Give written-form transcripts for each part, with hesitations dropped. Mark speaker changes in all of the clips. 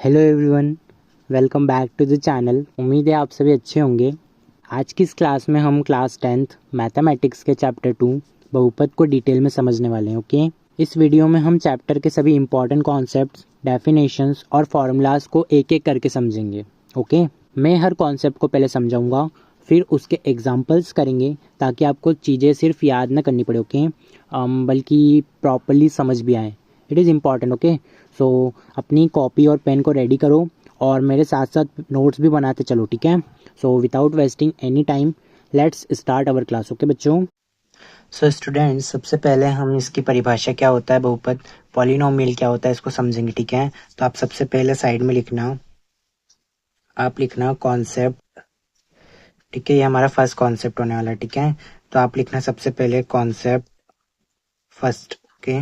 Speaker 1: Hello everyone, welcome back to the channel. उम्मीद है आप सभी अच्छे होंगे। आज की इस क्लास में हम क्लास 10th मैथमेटिक्स के चैप्टर 2 बहुपद को डिटेल में समझने वाले हैं। ओके, इस वीडियो में हम चैप्टर के सभी इंपॉर्टेंट कॉन्सेप्ट्स, डेफिनेशंस और फार्मूलाज को एक एक करके समझेंगे। ओके, मैं हर कॉन्सेप्ट को पहले समझाऊंगा, फिर उसके एग्जाम्पल्स करेंगे ताकि आपको चीज़ें सिर्फ याद ना करनी पड़े। ओके, बल्कि प्रॉपरली समझ भी आए। It is important. ओके, सो अपनी कॉपी और पेन को रेडी करो और मेरे साथ साथ नोट्स भी बनाते चलो। ठीक है, so without wasting any time let's start our class. Okay बच्चों। सो स्टूडेंट्स, सबसे पहले हम इसकी परिभाषा क्या होता है बहुपद, पॉलिनोमियल क्या होता है, इसको समझेंगे। ठीक है, तो आप सबसे पहले साइड में लिखना, आप लिखना कॉन्सेप्ट। ठीक है, ये हमारा फर्स्ट कॉन्सेप्ट होने वाला है। ठीक है, तो आप लिखना सबसे पहले कॉन्सेप्ट फर्स्ट। ओके,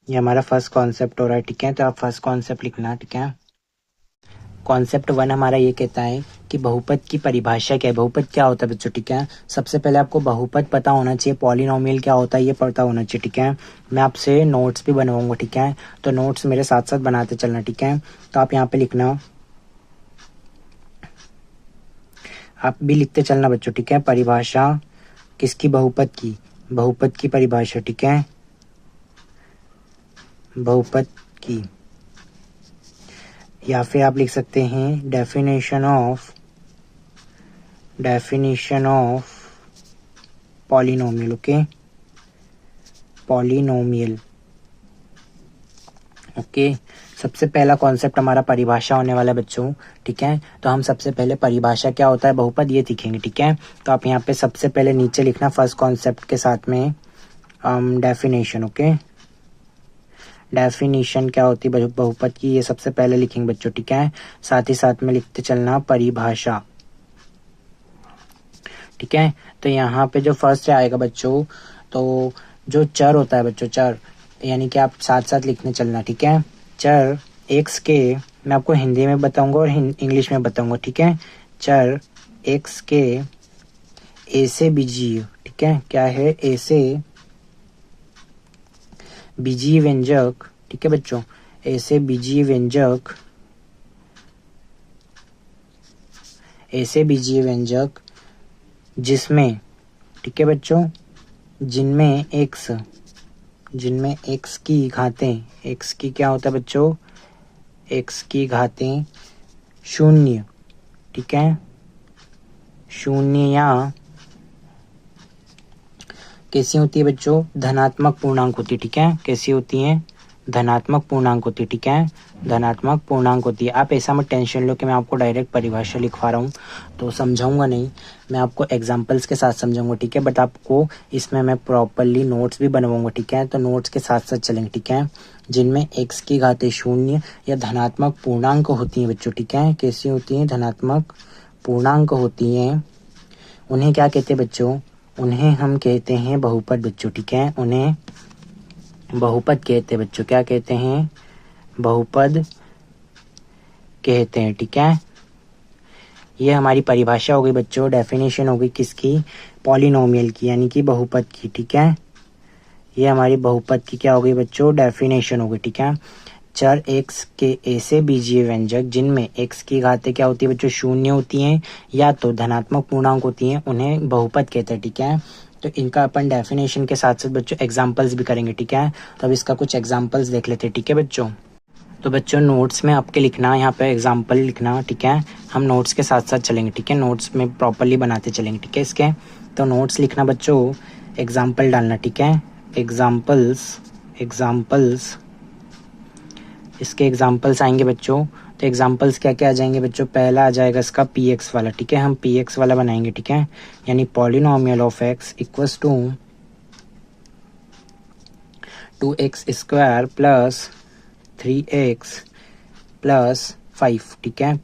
Speaker 1: ये हमारा फर्स्ट कॉन्सेप्ट हो रहा है। ठीक है, तो आप फर्स्ट कॉन्सेप्ट लिखना। ठीक है, कॉन्सेप्ट 1 हमारा ये कहता है कि बहुपद की परिभाषा क्या है, बहुपद क्या होता है बच्चों। ठीक है, सबसे पहले आपको बहुपद पता होना चाहिए, पॉलिनोमियल क्या होता है ये पता होना चाहिए। ठीक है, मैं आपसे नोट्स भी बनवाऊंगा। ठीक है, तो नोट्स मेरे साथ साथ बनाते चलना। ठीक है, तो आप यहाँ पे लिखना, आप भी लिखते चलना बच्चों। ठीक है, परिभाषा किसकी, बहुपद की, बहुपद की परिभाषा। ठीक है, बहुपद की, या फिर आप लिख सकते हैं definition of polynomial. Okay, polynomial. Okay, सबसे पहला कॉन्सेप्ट हमारा परिभाषा होने वाला है बच्चों। ठीक है, तो हम सबसे पहले परिभाषा क्या होता है बहुपद ये सीखेंगे। ठीक है, तो आप यहाँ पे सबसे पहले नीचे लिखना फर्स्ट कॉन्सेप्ट के साथ में डेफिनेशन। ओके, डेफिनेशन क्या होती है बहुपद की, ये सबसे पहले लिखेंगे बच्चों। ठीक है, साथ ही साथ में लिखते चलना परिभाषा। ठीक है, तो यहाँ पे जो फर्स्ट आएगा बच्चों, तो जो चर होता है बच्चों, चर यानी कि आप साथ साथ लिखने चलना। ठीक है, चर एक्स के, मैं आपको हिंदी में बताऊंगा और इंग्लिश में बताऊंगा। ठीक है, चर एक्स के ए से बीजीय। ठीक है, क्या है, ए से बीजीय व्यंजक। ठीक है बच्चों, ए से बीजीय व्यंजक, ए से बीजीय व्यंजक जिसमें, ठीक है बच्चों, जिनमें एक्स की घातें, एक्स की क्या होता है बच्चों, एक्स की घातें शून्य। ठीक है, शून्य या कैसी होती है बच्चों, धनात्मक पूर्णांक होती है। ठीक है, कैसी होती है, धनात्मक पूर्णांक होती है। ठीक है, धनात्मक पूर्णांक होती है। आप ऐसा मत टेंशन लो कि मैं आपको डायरेक्ट परिभाषा लिखवा रहा हूँ तो समझाऊंगा नहीं, मैं आपको एग्जांपल्स के साथ समझाऊंगा। ठीक है, बट आपको इसमें मैं प्रॉपरली नोट्स भी बनवाऊंगा। ठीक है, तो नोट्स के साथ साथ चलेंगे। ठीक है, जिनमें एक्स की घातें शून्य या धनात्मक पूर्णांक होती हैं बच्चों। ठीक है, कैसी होती हैं, धनात्मक पूर्णांक होती हैं, उन्हें क्या कहते हैं बच्चों, उन्हें हम कहते हैं बहुपद बच्चों। ठीक है, उन्हें बहुपद कहते हैं बच्चों, क्या कहते हैं, बहुपद कहते हैं। ठीक है, ये हमारी परिभाषा हो गई बच्चों, डेफिनेशन हो गई किसकी, पॉलिनोमियल की यानी कि बहुपद की। ठीक है, ये हमारी बहुपद की क्या हो गई बच्चों, डेफिनेशन हो गई। ठीक है, चर एक्स के ऐसे बीजीय व्यंजक जिनमें एक्स की घातें क्या होती है बच्चों, शून्य होती हैं या तो धनात्मक पूर्णांक होती हैं, उन्हें बहुपद कहते हैं। ठीक है, तो इनका अपन डेफिनेशन के साथ साथ बच्चों एग्जांपल्स भी करेंगे। ठीक है, तो अब इसका कुछ एग्जांपल्स देख लेते हैं। ठीक है बच्चों, तो बच्चों नोट्स में आपके लिखना, यहाँ पे एग्जांपल लिखना। ठीक है, हम नोट्स के साथ साथ चलेंगे। ठीक है, नोट्स में प्रॉपरली बनाते चलेंगे। ठीक है, इसके तो नोट्स लिखना बच्चों, एग्जाम्पल डालना। ठीक है, एग्जाम्पल्स इसके एग्जाम्पल्स आएंगे बच्चों, तो एग्जाम्पल्स क्या क्या आ जाएंगे बच्चों, पहला आ जाएगा इसका पी एक्स वाला। ठीक है, हम पी एक्स वाला बनाएंगे। ठीक है, यानी polynomial of x equals to 2x square plus 3x plus 5। ठीक है,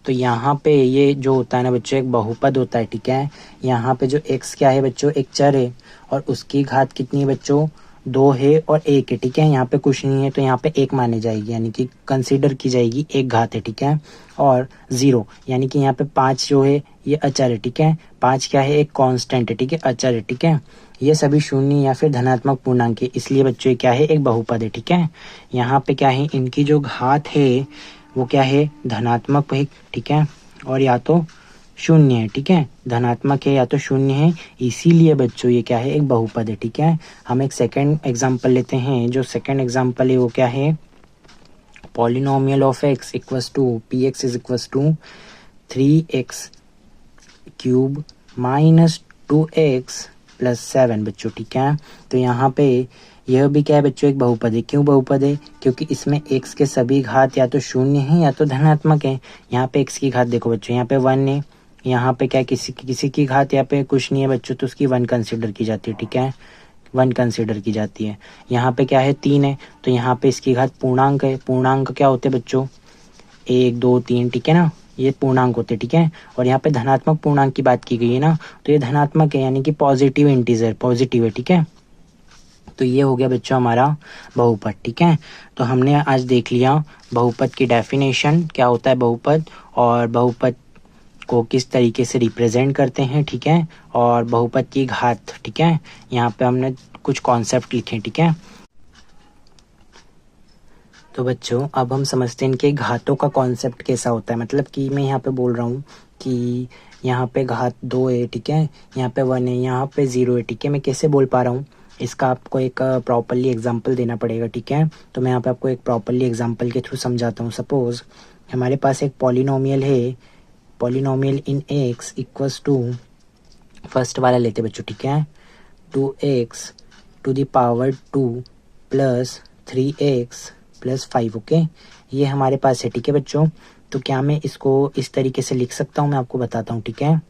Speaker 1: तो यहाँ पे ये जो होता है ना बच्चों, एक बहुपद होता है। ठीक है, यहाँ पे जो x क्या है बच्चों, एक चर है और उसकी घात कितनी है बच्चों, 2 है और 1 है, ठीक है। यहाँ पे कुछ नहीं है तो यहाँ पे 1 माने जाएगी, यानी कि कंसीडर की जाएगी, 1 घात है, ठीक है। और 0 यानी कि यहाँ पे 5 जो है ये अचर है, ठीक है। 5 क्या है, एक कांस्टेंट है, ठीक है, अचर है, ठीक है। ये सभी शून्य या फिर धनात्मक पूर्णांक है, इसलिए बच्चों ये क्या है, एक बहुपद है, ठीक है। यहाँ पे क्या है, इनकी जो घात है वो क्या है, धनात्मक है, ठीक है, और या तो शून्य है, ठीक है। धनात्मक है या तो शून्य है, इसीलिए बच्चों ये क्या है, एक बहुपद है, ठीक है। हम एक सेकंड एग्जांपल लेते हैं। जो सेकंड एग्जांपल है वो क्या है, polynomial of x equals to P x is equals to 3x cube minus 2x plus 7 बच्चों, ठीक है। तो यहाँ पे यह भी क्या है बच्चों, एक बहुपद है। क्यों बहुपद है, क्योंकि इसमें x के सभी घात या तो शून्य है या तो धनात्मक है। यहाँ पे x की घात देखो बच्चों, यहाँ पे 1 है, यहाँ पे क्या किसी की घात यहाँ पे कुछ नहीं है बच्चों, तो उसकी 1 कंसिडर की जाती है, ठीक है, 1 कंसिडर की जाती है। यहाँ पे क्या है, 3 है, तो यहाँ पे इसकी घात पूर्णांक है। पूर्णांक क्या होते हैं बच्चों, 1 2 3, ठीक है ना, ये पूर्णांक होते, ठीक है। और यहाँ पे धनात्मक पूर्णांक की बात की गई है ना, तो ये धनात्मक है, यानी कि पॉजिटिव इंटीजर, पॉजिटिव है, ठीक है। तो ये हो गया बच्चों हमारा बहुपद, ठीक है। तो हमने आज देख लिया बहुपद की डेफिनेशन, क्या होता है बहुपद, और बहुपद को किस तरीके से रिप्रेजेंट करते हैं, ठीक है, और बहुपद की घात, ठीक है। यहाँ पे हमने कुछ कॉन्सेप्ट लिखे, ठीक है। तो बच्चों अब हम समझते हैं कि घातों का कॉन्सेप्ट कैसा होता है। मतलब कि मैं यहाँ पे बोल रहा हूँ कि यहाँ पे घात 2 है, ठीक है, यहाँ पे 1 है, यहाँ पे 0 है, ठीक है। मैं कैसे बोल पा रहा हूँ, इसका आपको एक प्रॉपरली एग्जांपल देना पड़ेगा, ठीक है। तो मैं यहाँ पे आपको एक प्रॉपरली एग्जांपल के थ्रू समझाता हूँ। सपोज हमारे पास एक पॉलिनोमियल है, polynomial in x equals to, first वाला लेते बच्चों, ठीक है, 2x to the power 2 plus 3x plus 5, okay. ये हमारे पास है, ठीक है बच्चों। तो क्या मैं इसको इस तरीके से लिख सकता हूँ, मैं आपको बताता हूँ, ठीक है।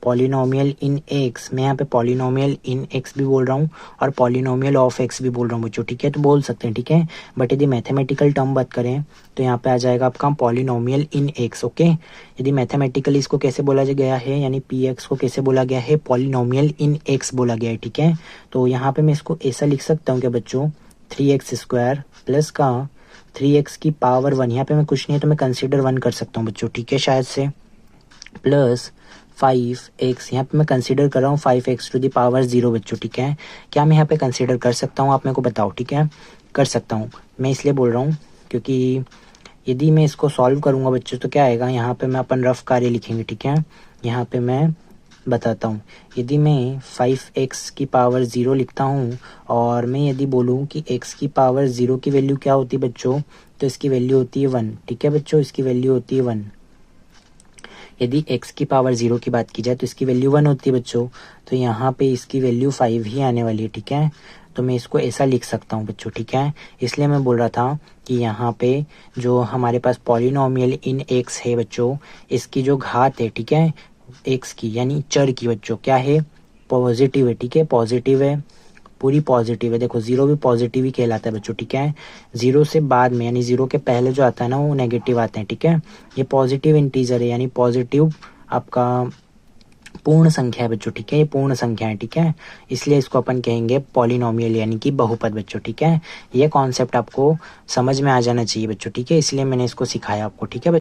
Speaker 1: पॉलिनोमियल इन एक्स, मैं यहाँ पे पॉलिनोमियल इन एक्स भी बोल रहा हूँ और पॉलिनोमियल ऑफ एक्स भी बोल रहा हूँ बच्चों, ठीक है, तो बोल सकते हैं, ठीक है। बट यदि मैथमेटिकल टर्म बात करें तो यहाँ पे आ जाएगा आपका पॉलिनोमियल इन एक्स, ओके। यदि मैथमेटिकली इसको कैसे बोला गया है, यानी पी एक्स को कैसे बोला गया है, पॉलिनोमियल इन एक्स बोला गया है, ठीक है। तो यहाँ पे मैं इसको ऐसा लिख सकता हूँ कि बच्चों 3x² प्लस का 3x की पावर 1, यहाँ पे मैं कुछ नहीं है तो मैं कंसिडर 1 कर सकता हूँ बच्चों, ठीक है, शायद से, प्लस 5x, यहाँ पे मैं कंसीडर कर रहा हूँ 5x टू द पावर 0 बच्चों, ठीक है। क्या मैं यहाँ पे कंसीडर कर सकता हूँ, आप मेरे को बताओ, ठीक है। कर सकता हूँ, मैं इसलिए बोल रहा हूँ क्योंकि यदि मैं इसको सॉल्व करूँगा बच्चों तो क्या आएगा, यहाँ पे मैं अपन रफ कार्य लिखेंगे, ठीक है। यहाँ पे मैं बताता हूँ, यदि मैं 5x की पावर 0 लिखता हूँ और मैं यदि बोलूँ कि x की पावर 0 की वैल्यू क्या होती है बच्चों, तो इसकी वैल्यू होती है 1, ठीक है बच्चों, इसकी वैल्यू होती है 1। यदि x की पावर 0 की बात की जाए तो इसकी वैल्यू 1 होती है बच्चों, तो यहाँ पे इसकी वैल्यू 5 ही आने वाली है, ठीक है। तो मैं इसको ऐसा लिख सकता हूँ बच्चों, ठीक है। इसलिए मैं बोल रहा था कि यहाँ पे जो हमारे पास पॉलिनोमियल इन x है बच्चों, इसकी जो घात है, ठीक है, x की यानी चर की बच्चों, क्या है, पॉजिटिव है, ठीक है, पॉजिटिव है, पूरी पॉजिटिव है। देखो 0 भी पॉजिटिव ही कहलाता है बच्चों, ठीक है। 0 से बाद में यानी 0 के पहले जो आता है ना वो नेगेटिव आते हैं, ठीक है। ये पॉजिटिव इंटीजर है, यानी पॉजिटिव आपका पूर्ण संख्या है बच्चों, ठीक है, ये पूर्ण संख्या है, ठीक है। इसलिए इसको अपन कहेंगे पॉलिनोमियल यानी कि बहुपद बच्चों, ठीक है। ये कॉन्सेप्ट आपको समझ में आ जाना चाहिए बच्चों, ठीक है, इसलिए मैंने इसको सिखाया आपको, ठीक है।